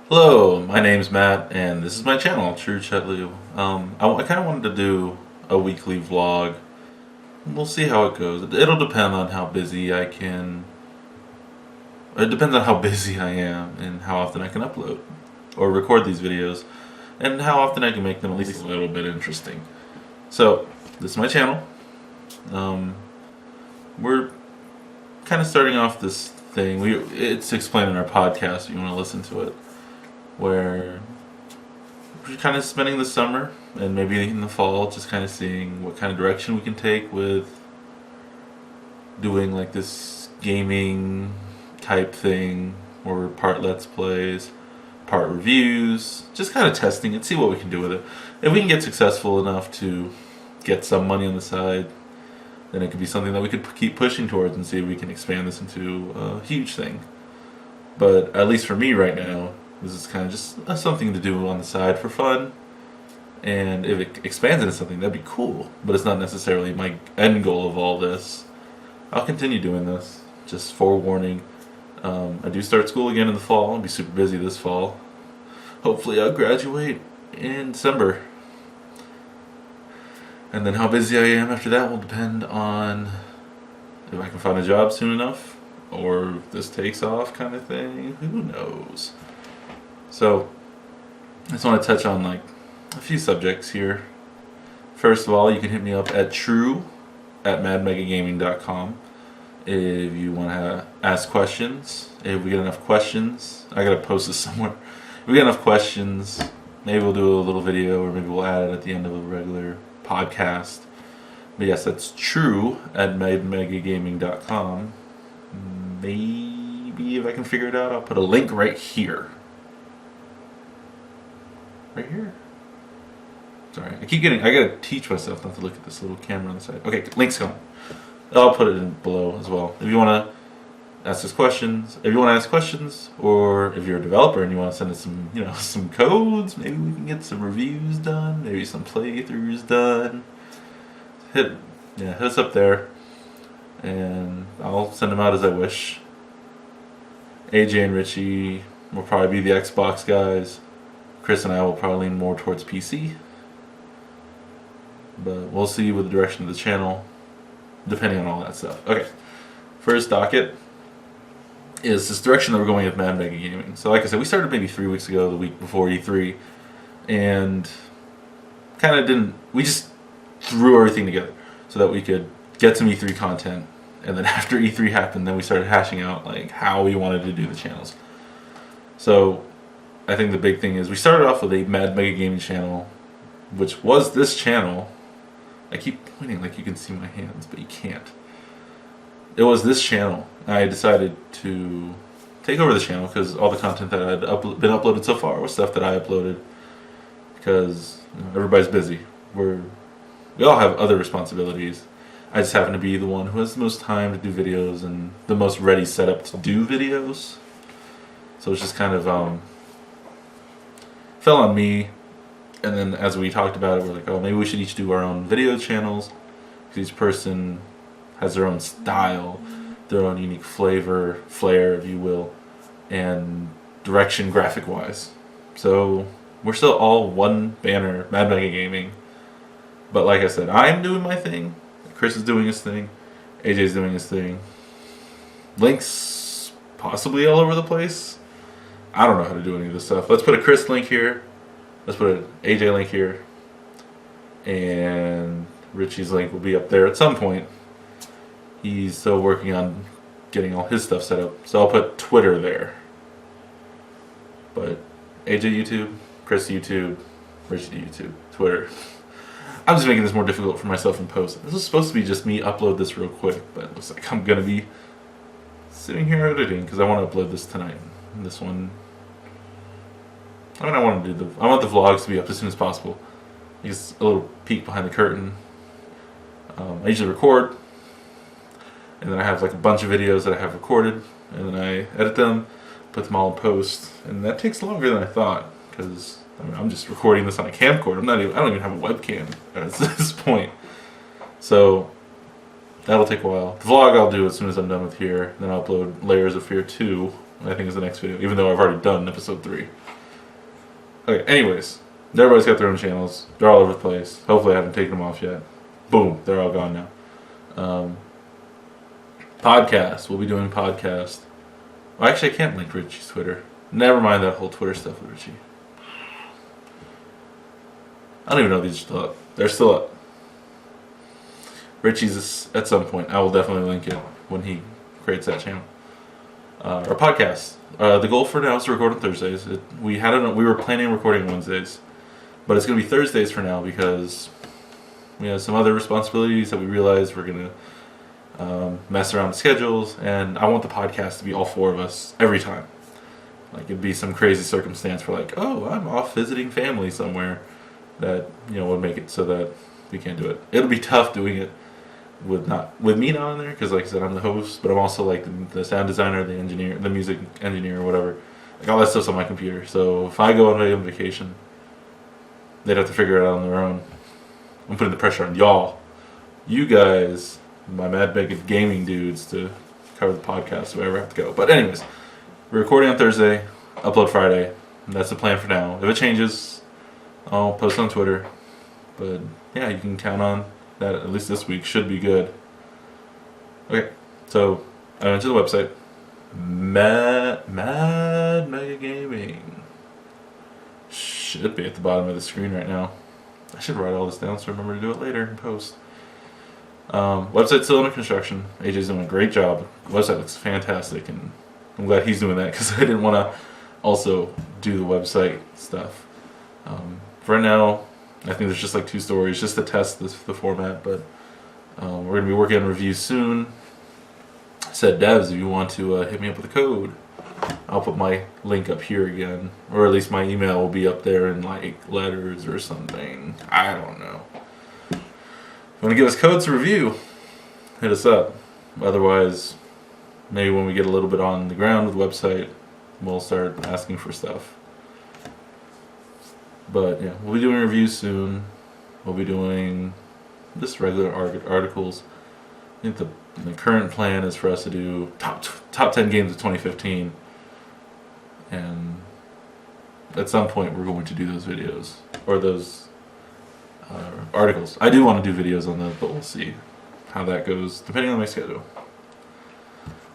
Hello, my name's Matt, and this is my channel, True Chetlu. I kind of wanted to do a weekly vlog. We'll see how it goes. It'll depend on how busy I can. It depends on how busy I am and how often I can upload or record these videos, and how often I can make them at least a little bit interesting. So, this is my channel. We're kind of starting off this thing. It's explained in our podcast if you want to listen to it, where we're kind of spending the summer and maybe in the fall just kind of seeing what kind of direction we can take with doing like this gaming type thing where we're part let's plays, part reviews, just kind of testing and see what we can do with it. If we can get successful enough to get some money on the side, then it could be something that we could keep pushing towards and see if we can expand this into a huge thing. But at least for me right now, this is kind of just something to do on the side for fun. And if it expands into something, that'd be cool. But it's not necessarily my end goal of all this. I'll continue doing this. Just forewarning. I do start school again in the fall. I'll be super busy this fall. Hopefully I'll graduate in December. And then how busy I am after that will depend on if I can find a job soon enough, or if this takes off kind of thing. Who knows? So, I just want to touch on like a few subjects here. First of all, you can hit me up at true@madmegagaming.com if you want to ask questions. If we get enough questions, I gotta post this somewhere. If we get enough questions, maybe we'll do a little video, or maybe we'll add it at the end of a regular podcast. But yes, that's true@madmegagaming.com. Maybe if I can figure it out, I'll put a link right here. Right here? Sorry, I gotta teach myself not to look at this little camera on the side. Okay, link's coming. I'll put it in below as well. If you want to ask us questions, or if you're a developer and you want to send us some, some codes, maybe we can get some reviews done, maybe some playthroughs done. Hit us up there, and I'll send them out as I wish. AJ and Richie will probably be the Xbox guys. Chris and I will probably lean more towards PC. But we'll see with the direction of the channel, depending on all that stuff. Okay, first docket is this direction that we're going with Mad Mega Gaming. So like I said, we started maybe 3 weeks ago, the week before E3, and we just threw everything together so that we could get some E3 content, and then after E3 happened, then we started hashing out like how we wanted to do the channels. So I think the big thing is we started off with a Mad Mega Gaming channel, which was this channel. I keep pointing like you can see my hands, but you can't. It was this channel. I decided to take over the channel because all the content that had been uploaded so far was stuff that I uploaded because everybody's busy. We all have other responsibilities. I just happen to be the one who has the most time to do videos and the most ready setup to do videos. So it's just kind of fell on me. And then as we talked about it, we're like, oh, maybe we should each do our own video channels, because each person has their own style, their own unique flair, if you will, and direction graphic-wise. So we're still all one banner, Mad Mega Gaming. But like I said, I'm doing my thing, Chris is doing his thing, AJ's doing his thing. Links possibly all over the place. I don't know how to do any of this stuff. Let's put a Chris link here. Let's put an AJ link here, and Richie's link will be up there at some point. He's still working on getting all his stuff set up, so I'll put Twitter there. But AJ YouTube, Chris YouTube, Richie YouTube, Twitter. I'm just making this more difficult for myself in post. This is supposed to be just me upload this real quick, but it looks like I'm gonna be sitting here editing because I want to upload this tonight. And this one. I want the vlogs to be up as soon as possible. Just a little peek behind the curtain. I usually record, and then I have like a bunch of videos that I have recorded, and then I edit them, put them all in post, and that takes longer than I thought because I'm just recording this on a camcorder. I don't even have a webcam at this point, so that'll take a while. The vlog I'll do as soon as I'm done with here, then I'll upload Layers of Fear 2. I think is the next video, even though I've already done episode 3. Okay, anyways, everybody's got their own channels. They're all over the place. Hopefully I haven't taken them off yet. Boom, they're all gone now. Podcast. We'll be doing podcast. Well, actually, I can't link Richie's Twitter. Never mind that whole Twitter stuff with Richie. I don't even know if these are still up. They're still up. Richie's is, at some point. I will definitely link it when he creates that channel. Our podcast. The goal for now is to record on Thursdays. We were planning on recording Wednesdays, but it's going to be Thursdays for now because we have some other responsibilities that we realized we're going to mess around with schedules, and I want the podcast to be all four of us every time. Like it'd be some crazy circumstance for like, oh, I'm off visiting family somewhere, that would make it so that we can't do it. It'll be tough doing it with me not on there because, like I said, I'm the host, but I'm also like the sound designer, the engineer, the music engineer, or whatever. Like all that stuff's on my computer. So if I go on vacation, they'd have to figure it out on their own. I'm putting the pressure on y'all, you guys, my Mad Mega Gaming dudes, to cover the podcast. So I ever have to go. But anyways, we're recording on Thursday, upload Friday. And that's the plan for now. If it changes, I'll post on Twitter. But yeah, you can count on that. At least this week should be good. Okay, so I went to the website. Mad Mega Gaming should be at the bottom of the screen right now. I should write all this down so I remember to do it later in post. Website's still under construction. AJ's doing a great job. The website looks fantastic, and I'm glad he's doing that because I didn't want to also do the website stuff. For right now, I think there's just like 2 stories just to test the format, but we're going to be working on reviews soon. I said, devs, if you want to hit me up with a code, I'll put my link up here again, or at least my email will be up there in like letters or something. I don't know. If you want to give us codes to review, hit us up. Otherwise, maybe when we get a little bit on the ground with the website, we'll start asking for stuff. But yeah, we'll be doing reviews soon. We'll be doing just regular articles. I think the current plan is for us to do top 10 games of 2015, and at some point we're going to do those videos or those articles. I do want to do videos on those, but we'll see how that goes depending on my schedule.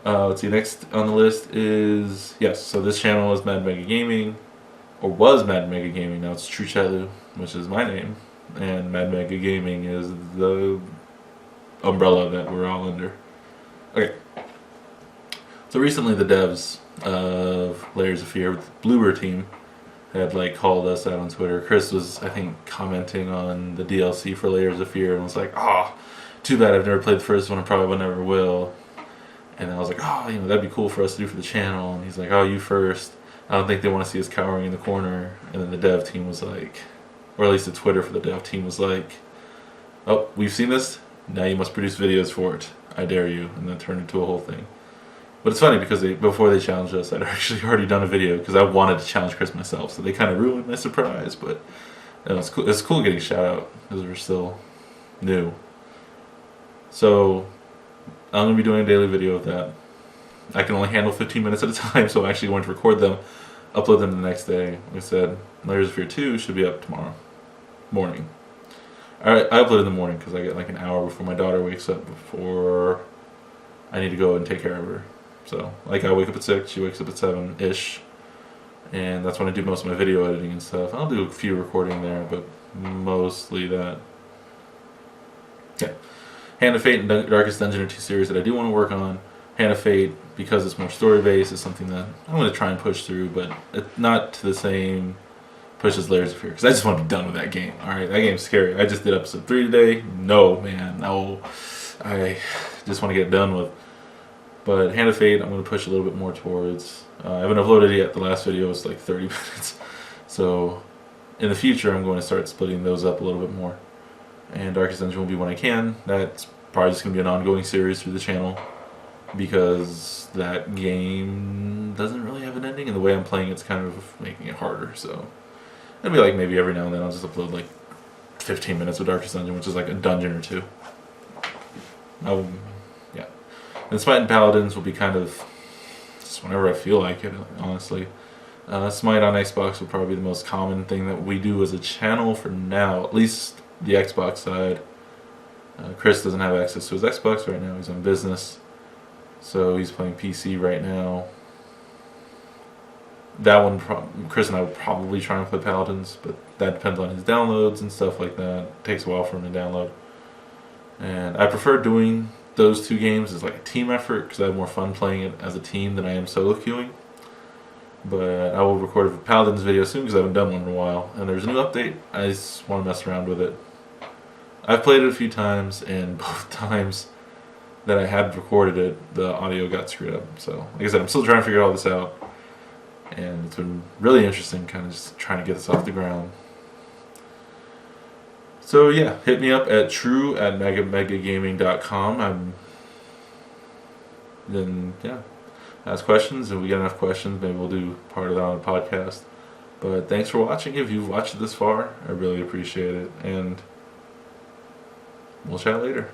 Let's see. Next on the list is so this channel is Mad Mega Gaming. Or was Mad Mega Gaming, now it's True Chelu, which is my name, and Mad Mega Gaming is the umbrella that we're all under. Okay. So recently the devs of Layers of Fear with the Bloober team had like called us out on Twitter. Chris was, I think, commenting on the DLC for Layers of Fear and was like, too bad I've never played the first one, I probably never will. And I was like, that'd be cool for us to do for the channel. And he's like, you first. I don't think they want to see us cowering in the corner. And then the dev team was like, or at least the Twitter for the dev team was like, oh, we've seen this, now you must produce videos for it. I dare you. And that turned into a whole thing. But it's funny because before they challenged us, I'd actually already done a video because I wanted to challenge Chris myself. So they kind of ruined my surprise. But it's cool. It's cool getting a shout out because we're still new. So I'm going to be doing a daily video of that. I can only handle 15 minutes at a time, so I'm actually going to record them, upload them the next day. Like I said, Layers of Fear 2 should be up tomorrow morning. I upload in the morning because I get like an hour before my daughter wakes up before I need to go and take care of her. So, like, I wake up at 6, she wakes up at 7-ish, and that's when I do most of my video editing and stuff. I'll do a few recording there, but mostly that. Yeah. Hand of Fate and Darkest Dungeon are 2 series that I do want to work on. Hand of Fate, because it's more story-based, is something that I'm going to try and push through, but it's not to the same push as Layers of Fear, because I just want to be done with that game. Alright, that game's scary. I just did episode 3 today. No, man, no. I just want to get it done with. But Hand of Fate, I'm going to push a little bit more towards. I haven't uploaded it yet. The last video was like 30 minutes. So, in the future, I'm going to start splitting those up a little bit more. And Darkest Dungeon will be when I can. That's probably just going to be an ongoing series through the channel, because that game doesn't really have an ending, and the way I'm playing it's kind of making it harder. So it'll be like maybe every now and then I'll just upload like 15 minutes of Darkest Dungeon, which is like a dungeon or 2. Yeah. And Smite and Paladins will be kind of just whenever I feel like it, honestly. Smite on Xbox would probably be the most common thing that we do as a channel for now, at least the Xbox side. Chris doesn't have access to his Xbox right now, he's on business, so he's playing PC right now. That one, Chris and I would probably try and play Paladins, but that depends on his downloads and stuff like that. It takes a while for him to download. And I prefer doing those two games as like a team effort because I have more fun playing it as a team than I am solo queuing. But I will record a Paladins video soon because I haven't done one in a while. And there's a new update. I just want to mess around with it. I've played it a few times, and both times that I had recorded it, the audio got screwed up. So, like I said, I'm still trying to figure all this out. And it's been really interesting kind of just trying to get this off the ground. So yeah, hit me up at true@megagaming.com. Then yeah, ask questions. If we get enough questions, maybe we'll do part of that on the podcast. But thanks for watching. If you've watched it this far, I really appreciate it. And we'll chat later.